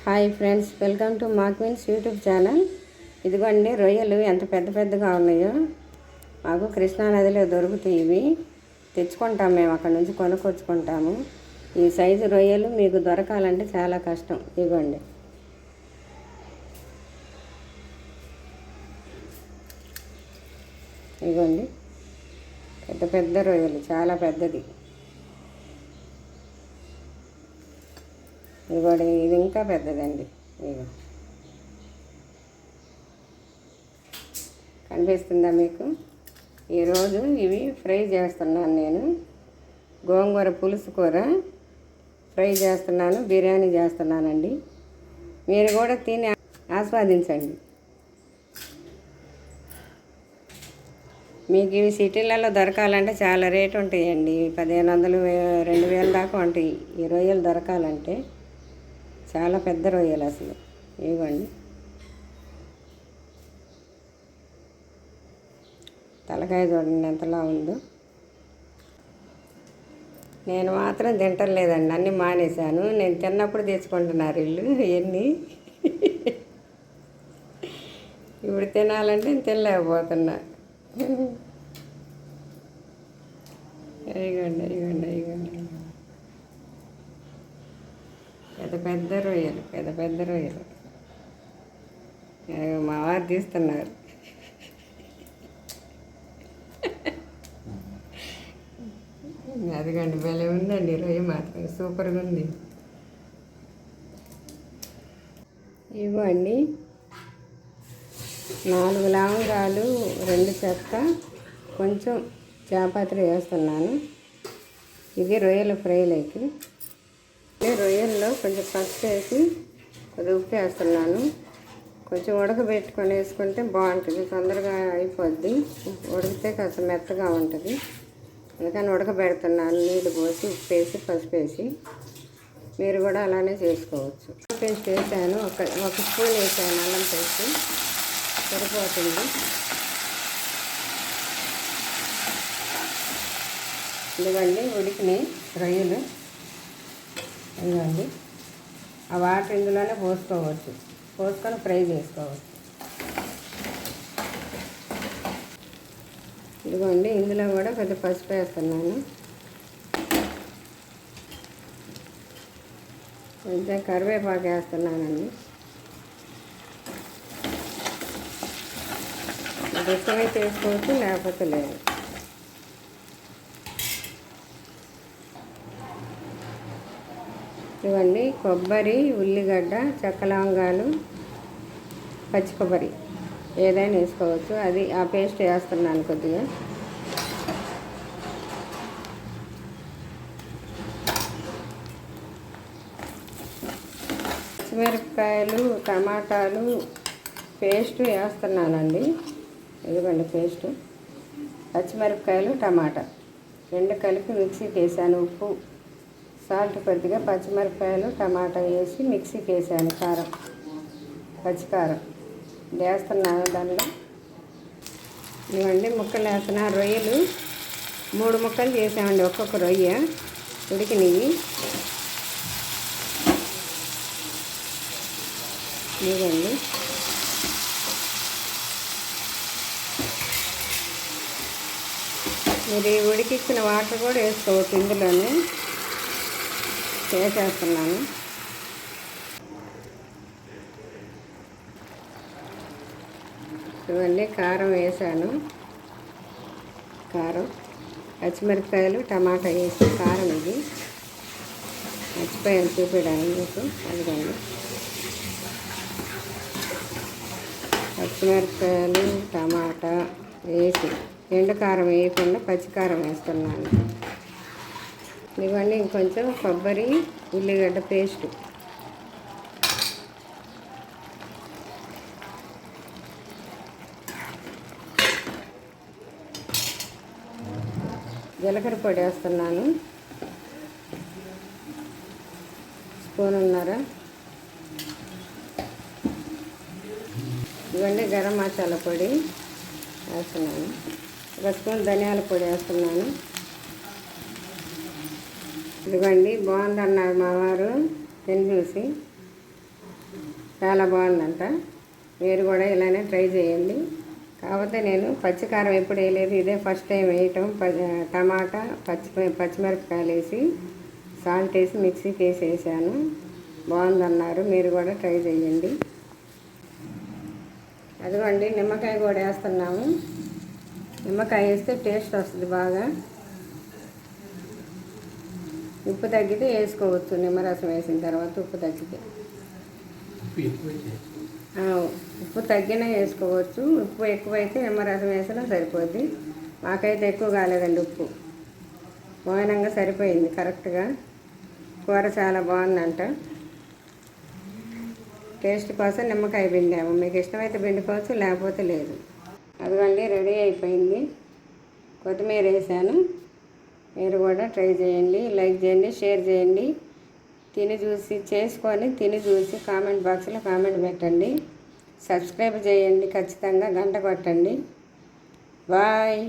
Hi friends, welcome to మాక్విన్స్ YouTube channel. ఇదిగోండి రొయ్యలు ఎంత పెద్ద పెద్దగా ఉన్నాయో. మాకు కృష్ణానదిలో దొరుకుతాయి. ఇవి తెచ్చుకుంటాం, మేము అక్కడ నుంచి కొనుక్కొచ్చుకుంటాము. ఈ సైజు రొయ్యలు మీకు దొరకాలంటే చాలా కష్టం. ఇదిగోండి, ఇదిగోండి పెద్ద పెద్ద రొయ్యలు, చాలా పెద్దది. ఇదిగోండి, ఇది ఇంకా పెద్దదండి. ఇది కనిపిస్తుందా మీకు? ఈరోజు ఇవి ఫ్రై చేస్తున్నాను నేను. గోంగూర పులుసు కూర ఫ్రై చేస్తున్నాను, బిర్యానీ చేస్తున్నానండి. మీరు కూడా తిని ఆస్వాదించండి. మీకు ఇవి సిటీలలో దొరకాలంటే చాలా రేటు ఉంటాయండి. 1500 2000 దాకా ఉంటాయి ఈ రొయ్యలు దొరకాలంటే. చాలా పెద్ద రొయ్యలు అసలు. ఇవ్వండి, తలకాయ చూడండి ఎంతలా ఉందో. నేను మాత్రం తింటలేదండి, అన్నీ మానేశాను. నేను తిన్నప్పుడు తెచ్చుకుంటున్నారు వీళ్ళు ఎన్ని. ఇప్పుడు తినాలంటే నేను తినలేకపోతున్నా. ఇవ్వండి ఇవ్వండి ఇవ్వండి, పెద్ద పెద్ద రొయ్యలు, పెద్ద పెద్ద రొయ్యలు. మా వారు తీస్తున్నారు. అదిగండి, భలే ఉందండి రొయ్య, మాత్రం సూపర్గా ఉంది. ఇవ్వండి 4 లవంగాలు, 2 చెక్క, కొంచెం చాపత్రి వేస్తున్నాను. ఇది రొయ్యల ఫ్రైలోకి. రొయ్యల్లో కొంచెం పసుపు వేసి ఉప్పు వేస్తున్నాను. కొంచెం ఉడకబెట్టుకొని వేసుకుంటే బాగుంటుంది, తొందరగా అయిపోద్ది. ఉడికితే కాస్త మెత్తగా ఉంటుంది, అందుకని ఉడకబెడుతున్నాను. నీళ్ళు పోసి ఉప్పు వేసి పసుపు వేసి. మీరు కూడా అలానే చేసుకోవచ్చు. పేస్ట్ వేసాను, ఒక స్పూన్ వేసాను అల్లం పేస్ట్, సరిపోతుంది. ఇదిగోండి ఉడికినాయి రొయ్యలు. ఇదిగోండి, ఆ వాటర్ ఇందులోనే పోసుకోవచ్చు, పోసుకొని ఫ్రై చేసుకోవచ్చు. ఇదిగోండి, ఇందులో కూడా కొంచెం పసుపు వేస్తున్నాను, కొంచెం కరివేపాకు వేస్తున్నానండి. ఇష్టమైతే వేసుకోవచ్చు, లేకపోతే లేదు. ఇవ్వండి కొబ్బరి, ఉల్లిగడ్డ, చెక్క లవంగాలు, పచ్చి కొబ్బరి ఏదైనా వేసుకోవచ్చు. అది ఆ పేస్ట్ వేస్తున్నాను కొద్దిగా. పచ్చిమిరపకాయలు, టమాటాలు పేస్ట్ వేస్తున్నానండి. ఇదిగోండి పేస్ట్, పచ్చిమిరపకాయలు, టమాటా 2 కలిపి మిక్సీకి వేసాను. ఉప్పు, సాల్ట్ కొద్దిగా, పచ్చిమిరపకాయలు, టమాటా వేసి మిక్సీకి వేసాను. కారం, పచ్చికారం వేస్తున్నాను దానిలో. ఇవ్వండి ముక్కలు వేస్తున్నా. రొయ్యలు 3 ముక్కలు చేసామండి, ఒక్కొక్క రొయ్య ఉడికినవి. ఇవ్వండి, మీరు ఉడికిచ్చిన వాటర్ కూడా వేసుకోవచ్చు ఇందులోనే. చేసేస్తున్నాను. ఇవన్నీ కారం వేసాను, కారం, పచ్చిమిరపకాయలు, టమాటా వేసి కారం. ఇది మర్చిపోయాను చూపించడానికి మీకు. అదిగోండి, పచ్చిమిరపకాయలు, టమాటా వేసి, ఎండు కారం వేయకుండా పచ్చికారం వేస్తున్నాను. ఇవన్నీ ఇంకొంచెం కొబ్బరి, ఉల్లిగడ్డ పేస్ట్, జీలకర్ర పొడి వేస్తున్నాను, స్పూనున్నర. ఇవన్నీ గరం మసాలా పొడి వేస్తున్నాను. 1 స్పూన్ ధనియాల పొడి వేస్తున్నాను. ఇదిగోండి బాగుందన్నారు మా వారు తిని చూసి. చాలా బాగుందంట. మీరు కూడా ఇలానే ట్రై చేయండి. కాకపోతే నేను పచ్చికారం ఎప్పుడు వేయలేదు, ఇదే ఫస్ట్ టైం వేయటం. టమాటా పచ్చిమిరపకాయలు వేసి సాల్ట్ వేసి మిక్సీకి వేసాను. బాగుందన్నారు. మీరు కూడా ట్రై చేయండి. అదిగోండి నిమ్మకాయ కూడా వేస్తున్నాము. నిమ్మకాయ వేస్తే టేస్ట్ వస్తుంది బాగా. ఉప్పు తగ్గితే వేసుకోవచ్చు. నిమ్మరసం వేసిన తర్వాత ఉప్పు తగ్గితే, ఉప్పు తగ్గినా వేసుకోవచ్చు. ఉప్పు ఎక్కువైతే నిమ్మరసం వేసినా సరిపోద్ది. మాకైతే ఎక్కువ కాలేదండి ఉప్పు, మౌనంగా సరిపోయింది కరెక్ట్గా. కూర చాలా బాగుందంట. టేస్ట్ కోసం నిమ్మకాయ పిండాము. మీకు ఇష్టమైతే పిండుకోవచ్చు, లేకపోతే లేదు. అదిగోండి రెడీ అయిపోయింది. కొత్తిమీర వేసాను. మీరు కూడా ట్రై చేయండి. లైక్ చేయండి, షేర్ చేయండి. తిని చూసి కామెంట్ బాక్స్లో కామెంట్ పెట్టండి. సబ్స్క్రైబ్ చేయండి, ఖచ్చితంగా గంట కొట్టండి. బాయ్.